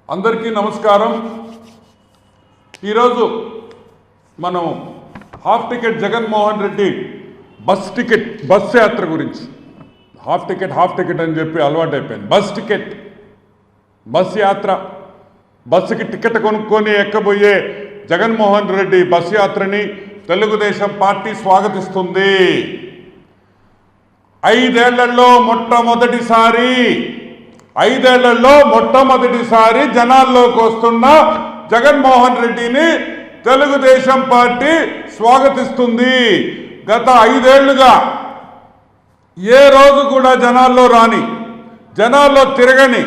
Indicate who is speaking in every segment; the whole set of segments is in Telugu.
Speaker 1: అందరికీ నమస్కారం। ఈరోజు మనం half ticket Jaganmohan Reddy bus యాత్ర గురించి హాఫ్ టికెట్ అని చెప్పి అలవాటైపోయింది। బస్ యాత్ర, బస్సుకి టికెట్ కొనుక్కొని ఎక్కబోయే జగన్మోహన్ రెడ్డి బస్ యాత్రని తెలుగుదేశం పార్టీ స్వాగతిస్తుంది। 5 ఏళ్లలో మొట్టమొదటిసారి జనాల్లోకి వస్తున్న జగన్మోహన్ రెడ్డిని తెలుగుదేశం పార్టీ స్వాగతిస్తుంది। గత 5 ఏళ్లుగా ఏ రోజు కూడా జనాల్లో రాని, జనాల్లో తిరగని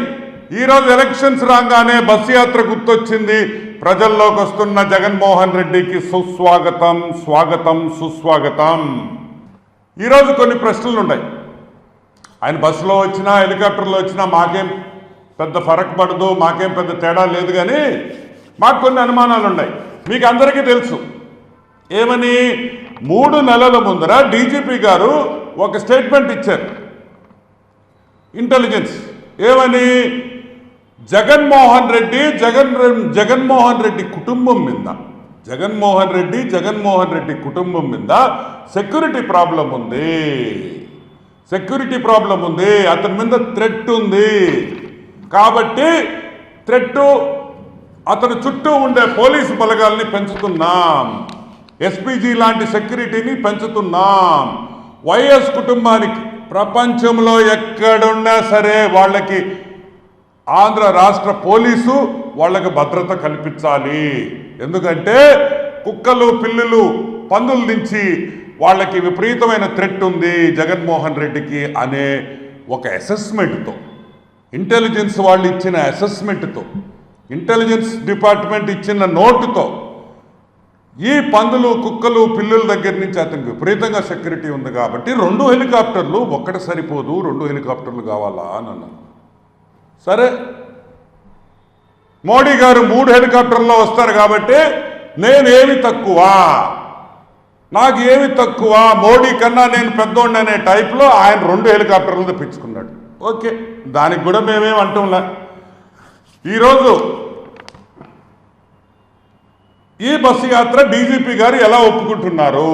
Speaker 1: ఈరోజు ఎలక్షన్స్ రాగానే బస్సు యాత్ర గుర్తొచ్చింది। ప్రజల్లోకి వస్తున్న జగన్మోహన్ రెడ్డికి సుస్వాగతం, స్వాగతం, సుస్వాగతం। ఈరోజు కొన్ని ప్రశ్నలు ఉన్నాయి। ఆయన బస్సులో వచ్చినా హెలికాప్టర్లో వచ్చినా మాకేం పెద్ద ఫరక్ పడదు, మాకేం పెద్ద తేడా లేదు, కానీ మాకు కొన్ని అనుమానాలు ఉన్నాయి। మీకు అందరికీ తెలుసు ఏమని, 3 నెలల ముందర డీజీపీ గారు ఒక స్టేట్మెంట్ ఇచ్చారు ఇంటెలిజెన్స్ ఏమని, జగన్మోహన్ రెడ్డి కుటుంబం మీద జగన్మోహన్ రెడ్డి కుటుంబం మీద సెక్యూరిటీ ప్రాబ్లం ఉంది, అతని మీద థ్రెట్ ఉంది, కాబట్టి అతని చుట్టూ ఉండే పోలీసు బలగాల్ని పెంచుతున్నాం, ఎస్పీజీ లాంటి సెక్యూరిటీని పెంచుతున్నాం। వైఎస్ కుటుంబానికి ప్రపంచంలో ఎక్కడున్నా సరే వాళ్ళకి ఆంధ్ర రాష్ట్ర పోలీసు వాళ్ళకి భద్రత కల్పించాలి। ఎందుకంటే కుక్కలు, పిల్లులు, పందుల నుంచి వాళ్ళకి విపరీతమైన థ్రెట్ ఉంది జగన్మోహన్ రెడ్డికి అనే ఒక అసెస్మెంట్తో, ఇంటెలిజెన్స్ వాళ్ళు ఇచ్చిన అసెస్మెంట్తో, ఇంటెలిజెన్స్ డిపార్ట్మెంట్ ఇచ్చిన నోటుతో ఈ పందులు, కుక్కలు, పిల్లుల దగ్గర నుంచి అతనికి విపరీతంగా సెక్యూరిటీ ఉంది కాబట్టి 2 హెలికాప్టర్లు ఒక్కటి సరిపోదు, 2 హెలికాప్టర్లు కావాలా అని అన్నారు। సరే, మోడీ గారు 3 హెలికాప్టర్లో వస్తారు కాబట్టి నేనేమి తక్కువ, నాకు ఏమి తక్కువ, మోడీ కన్నా నేను పెద్దోండి అనే టైప్లో ఆయన 2 హెలికాప్టర్లు తెప్పించుకున్నాడు। ఓకే, దానికి కూడా మేమేం అంటున్నా। ఈరోజు ఈ బస్సు యాత్ర డీజీపీ గారు ఎలా ఒప్పుకుంటున్నారు?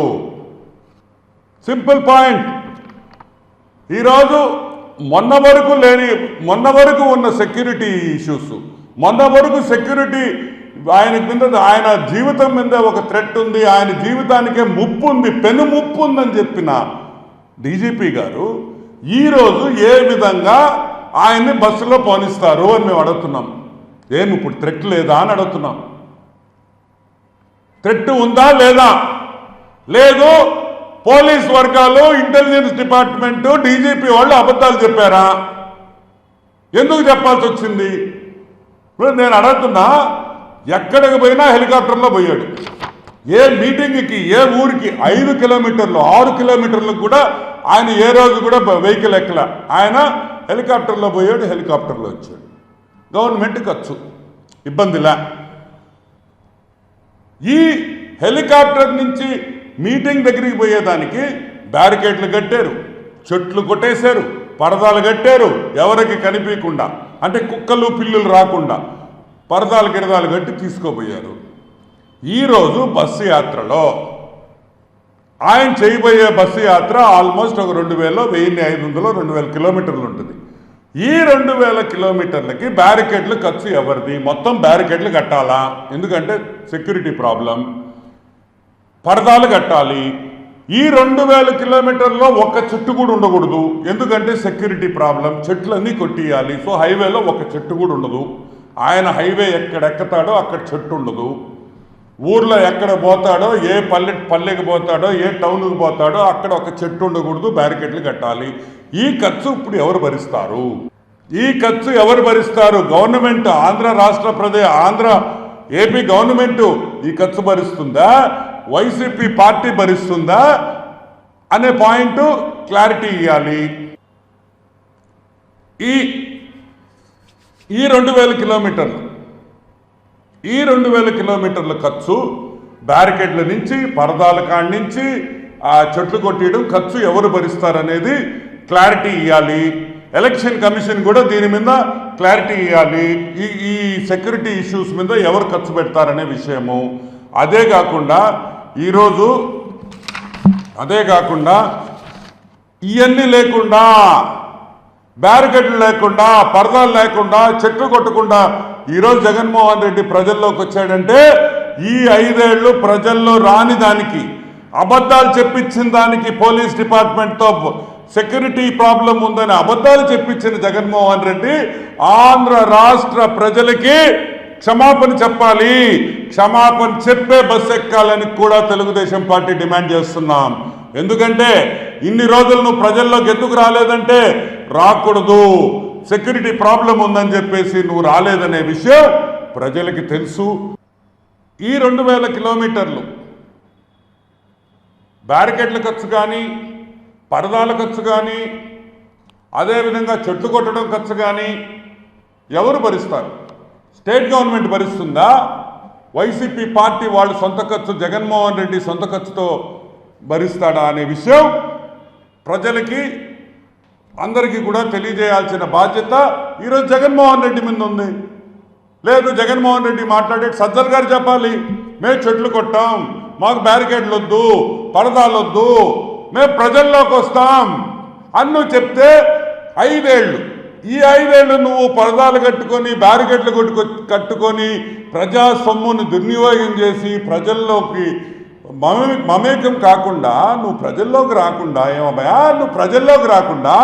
Speaker 1: సింపుల్ పాయింట్, ఈరోజు మొన్న వరకు ఉన్న సెక్యూరిటీ ఇష్యూస్, మొన్న వరకు సెక్యూరిటీ ఆయన జీవితం మీద ఒక థ్రెట్ ఉంది, ఆయన జీవితానికే ముప్పు ఉంది, పెను ముప్పు ఉందని చెప్పిన డీజీపీ గారు ఈరోజు ఏ విధంగా ఆయన్ని బస్సులో పోనిస్తారు అని మేము అడుగుతున్నాం। ఏమి ఇప్పుడు థ్రెట్ లేదా అని అడుగుతున్నాం। థ్రెట్ ఉందా లేదా? లేదు, పోలీస్ వర్గాలు, ఇంటెలిజెన్స్ డిపార్ట్మెంటు, డీజీపీ వాళ్ళు అబద్ధాలు చెప్పారా? ఎందుకు చెప్పాల్సి వచ్చింది? ఇప్పుడు నేను అడుగుతున్నా, ఎక్కడికి పోయినా హెలికాప్టర్లో పోయాడు, ఏ మీటింగ్కి, ఏ ఊరికి 5 కిలోమీటర్లు 6 కిలోమీటర్లకు కూడా ఆయన ఏ రోజు కూడా వెహికల్ ఎక్కల, ఆయన హెలికాప్టర్లో పోయాడు, హెలికాప్టర్లో వచ్చాడు। గవర్నమెంట్ ఖర్చు, ఇబ్బందిలా। ఈ హెలికాప్టర్ నుంచి మీటింగ్ దగ్గరికి పోయేదానికి బ్యారికేడ్లు కట్టారు, చెట్లు కొట్టేశారు, పరదాలు కట్టారు, ఎవరికి కనిపించకుండా, అంటే కుక్కలు, పిల్లులు రాకుండా పరదాలు గిరదాలు కట్టి తీసుకోపోయారు। ఈరోజు బస్సు యాత్రలో ఆయన చేయబోయే బస్సు యాత్ర ఆల్మోస్ట్ ఒక 1500, 2000 కిలోమీటర్లు ఉంటుంది। ఈ 2000 కిలోమీటర్లకి బ్యారికేడ్లు ఖర్చు ఎవరిది? మొత్తం బ్యారికేడ్లు కట్టాలా? ఎందుకంటే సెక్యూరిటీ ప్రాబ్లం, పరదాలు కట్టాలి। ఈ 2000 కిలోమీటర్లో ఒక్క చెట్టు కూడా ఉండకూడదు, ఎందుకంటే సెక్యూరిటీ ప్రాబ్లం, చెట్లన్నీ కొట్టియాలి। సో హైవేలో ఒక చెట్టు కూడా ఉండదు, ఆయన హైవే ఎక్కడెక్కుతాడో అక్కడ చెట్టు ఉండదు, ఊర్లో ఎక్కడ పోతాడో, ఏ పల్లెకి పోతాడో, ఏ టౌన్కి పోతాడో అక్కడ ఒక చెట్టు ఉండకూడదు, బ్యారికేడ్లు కట్టాలి। ఈ ఖర్చు ఇప్పుడు ఎవరు భరిస్తారు? గవర్నమెంట్, ఏపీ గవర్నమెంట్ ఈ ఖర్చు భరిస్తుందా, వైసీపీ పార్టీ భరిస్తుందా అనే పాయింట్ క్లారిటీ ఇవ్వాలి। ఈ 2000 కిలోమీటర్ల ఖర్చు, బ్యారికేడ్ల నుంచి, పరదాల కాడి నుంచి ఆ చెట్లు కొట్టేయడం ఖర్చు ఎవరు భరిస్తారనేది క్లారిటీ ఇవ్వాలి। ఎలక్షన్ కమిషన్ కూడా దీని మీద క్లారిటీ ఇవ్వాలి. ఈ సెక్యూరిటీ ఇష్యూస్ మీద ఎవరు ఖర్చు పెడతారనే విషయము. అదే కాకుండా ఇవన్నీ లేకుండా, బ్యారికేడ్లు లేకుండా, పరదాలు లేకుండా, చెట్లు కొట్టకుండా ఈరోజు జగన్మోహన్ రెడ్డి ప్రజల్లోకి వచ్చాడంటే ఈ 5 ఏళ్ళు ప్రజల్లో రాని దానికి, అబద్ధాలు చెప్పించిన దానికి, పోలీస్ డిపార్ట్మెంట్తో సెక్యూరిటీ ప్రాబ్లం ఉందని అబద్ధాలు చెప్పించిన జగన్మోహన్ రెడ్డి ఆంధ్ర రాష్ట్ర ప్రజలకి క్షమాపణ చెప్పాలి. క్షమాపణ చెప్పే బస్సు ఎక్కాలని కూడా తెలుగుదేశం పార్టీ డిమాండ్ చేస్తున్నాం. ఎందుకంటే ఇన్ని రోజులు నువ్వు ప్రజల్లోకి ఎందుకు రాలేదంటే, రాకూడదు, సెక్యూరిటీ ప్రాబ్లం ఉందని చెప్పేసి నువ్వు రాలేదనే విషయం ప్రజలకి తెలుసు. ఈ 2000 కిలోమీటర్లు బ్యారికేడ్ల ఖర్చు కానీ, పరదాల ఖర్చు కానీ, అదేవిధంగా చెట్లు కొట్టడం ఖర్చు కానీ ఎవరు భరిస్తారు? స్టేట్ గవర్నమెంట్ భరిస్తుందా? వైసీపీ పార్టీ వాళ్ళు సొంత ఖర్చు, జగన్మోహన్ రెడ్డి సొంత ఖర్చుతో భరిస్తాడా అనే విషయం ప్రజలకి అందరికీ కూడా తెలియజేయాల్సిన బాధ్యత ఈరోజు జగన్మోహన్ రెడ్డి మీద ఉంది. లేదు, జగన్మోహన్ రెడ్డి మాట్లాడే సజ్జల్ గారు చెప్పాలి, మేము చెట్లు కొట్టాం, మాకు బ్యారికేడ్లు వద్దు, పరదాలు వద్దు, మేము ప్రజల్లోకి వస్తాం అని నువ్వు చెప్తే 5 ఏళ్ళు, ఈ 5 ఏళ్ళు నువ్వు పరదాలు కట్టుకొని, బ్యారికేడ్లు కట్టుకొని ప్రజా సొమ్మును దుర్వినియోగం చేసి ప్రజల్లోకి మమేకం కాకుండా, నువ్వు ప్రజల్లోకి రాకుండా, ఏమయ్యా నువ్వు ప్రజల్లోకి రాకుండా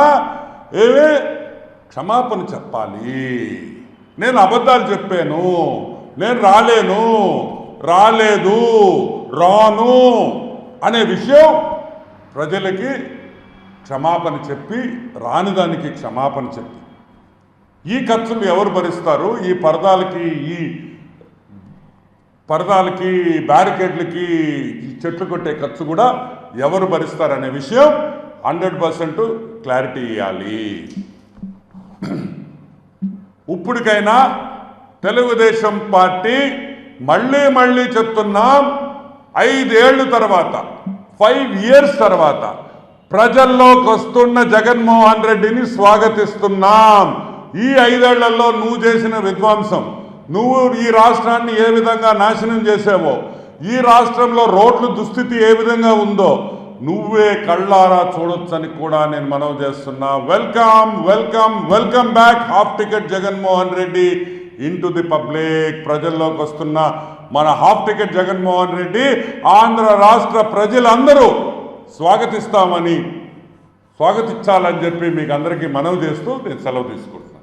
Speaker 1: క్షమాపణ చెప్పాలి. నేను అబద్ధాలు చెప్పాను, నేను రాలేదు, రాను అనే విషయం ప్రజలకి క్షమాపణ చెప్పి, రానిదానికి క్షమాపణ చెప్పి, ఈ ఖర్చులు ఎవరు భరిస్తారు? ఈ పరదాలకి, బ్యారికేడ్లకి, ఈ చెట్లు కొట్టే ఖర్చు కూడా ఎవరు భరిస్తారనే విషయం 100% క్లారిటీ ఇవ్వాలి. ఇప్పటికైనా తెలుగుదేశం పార్టీ మళ్ళీ చెప్తున్నాం, 5 ఏళ్ళు తర్వాత, 5 ఇయర్స్ తర్వాత ప్రజల్లోకి వస్తున్న జగన్మోహన్ రెడ్డిని స్వాగతిస్తున్నాం. ఈ 5 ఏళ్లలో నువ్వు చేసిన విధ్వంసం, నువ్వు ఈ రాష్ట్రాన్ని ఏ విధంగా నాశనం చేసావో, ఈ రాష్ట్రంలో రోడ్ల దుస్థితి ఏ విధంగా ఉందో నువ్వే కళ్ళారా చూడొచ్చని కూడా నేను మనవి చేస్తున్నా. Welcome back half ticket Jaganmohan Reddy into the public. ప్రజల్లోకి వస్తున్న మన హాఫ్ టికెట్ జగన్మోహన్ రెడ్డి ఆంధ్ర రాష్ట్ర ప్రజలందరూ స్వాగతించాలని చెప్పి మీకు అందరికీ మనవి చేస్తూ నేను సెలవు తీసుకుంటున్నాను.